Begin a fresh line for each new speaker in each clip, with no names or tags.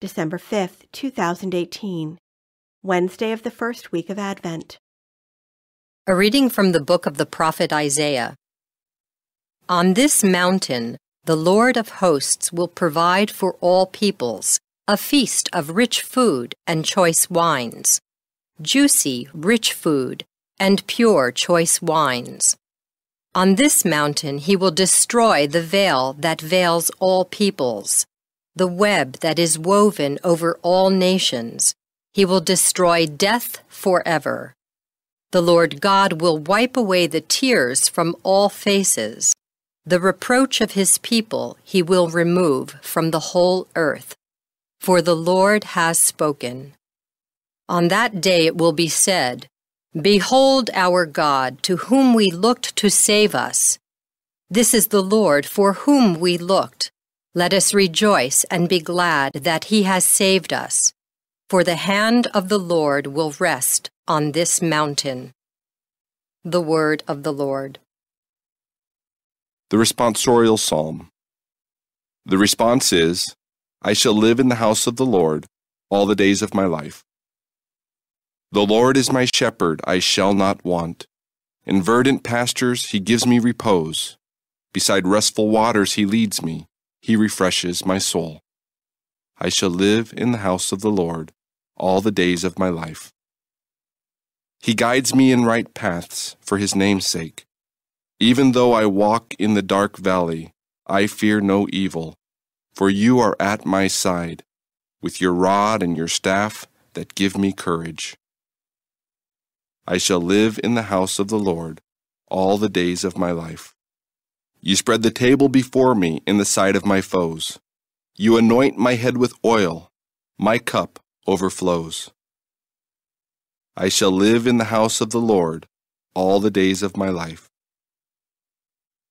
December 5th, 2018, Wednesday of the first week of Advent.
A reading from the book of the prophet Isaiah. On this mountain, the Lord of hosts will provide for all peoples a feast of rich food and choice wines, juicy, rich food and pure choice wines. On this mountain he will destroy the veil that veils all peoples, the web that is woven over all nations. He will destroy death forever. The Lord God will wipe away the tears from all faces. The reproach of his people he will remove from the whole earth. For the Lord has spoken. On that day it will be said, Behold our God, to whom we looked to save us. This is the Lord for whom we looked. Let us rejoice and be glad that he has saved us. For the hand of the Lord will rest on this mountain. The word of the Lord.
The responsorial psalm. The response is, I shall live in the house of the Lord all the days of my life. The Lord is my shepherd, I shall not want. In verdant pastures he gives me repose. Beside restful waters he leads me. He refreshes my soul. I shall live in the house of the Lord all the days of my life. He guides me in right paths for his name's sake. Even though I walk in the dark valley, I fear no evil, for you are at my side, with your rod and your staff that give me courage. I shall live in the house of the Lord all the days of my life. You spread the table before me in the sight of my foes. You anoint my head with oil. My cup overflows. I shall live in the house of the Lord all the days of my life.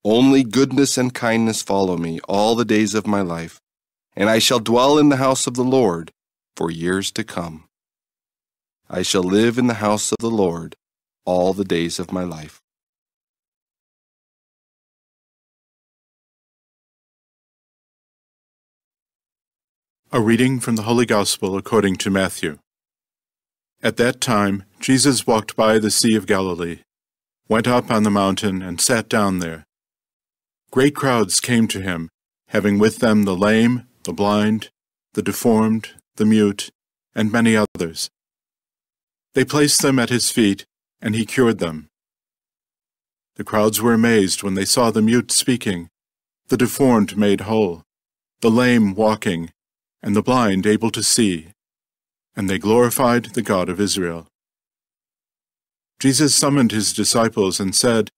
Only goodness and kindness follow me all the days of my life, and I shall dwell in the house of the Lord for years to come. I shall live in the house of the Lord all the days of my life.
A reading from the Holy Gospel according to Matthew. At that time, Jesus walked by the Sea of Galilee, went up on the mountain, and sat down there. Great crowds came to him, having with them the lame, the blind, the deformed, the mute, and many others. They placed them at his feet, and he cured them. The crowds were amazed when they saw the mute speaking, the deformed made whole, the lame walking, and the blind able to see, and they glorified the God of Israel. Jesus summoned his disciples and said,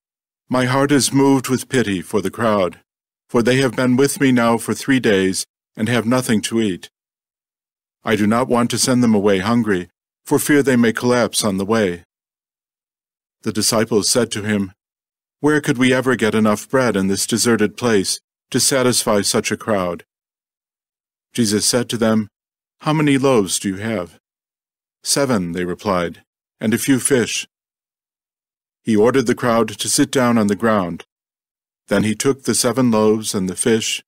My heart is moved with pity for the crowd, for they have been with me now for 3 days and have nothing to eat. I do not want to send them away hungry, for fear they may collapse on the way. The disciples said to him, Where could we ever get enough bread in this deserted place to satisfy such a crowd? Jesus said to them, How many loaves do you have? 7, they replied, and a few fish. He ordered the crowd to sit down on the ground. Then he took the 7 loaves and the fish,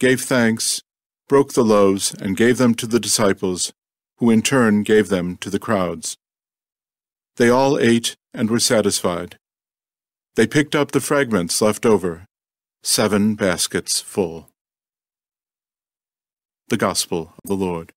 gave thanks, broke the loaves, and gave them to the disciples, who in turn gave them to the crowds. They all ate and were satisfied. They picked up the fragments left over, 7 baskets full. The Gospel of the Lord.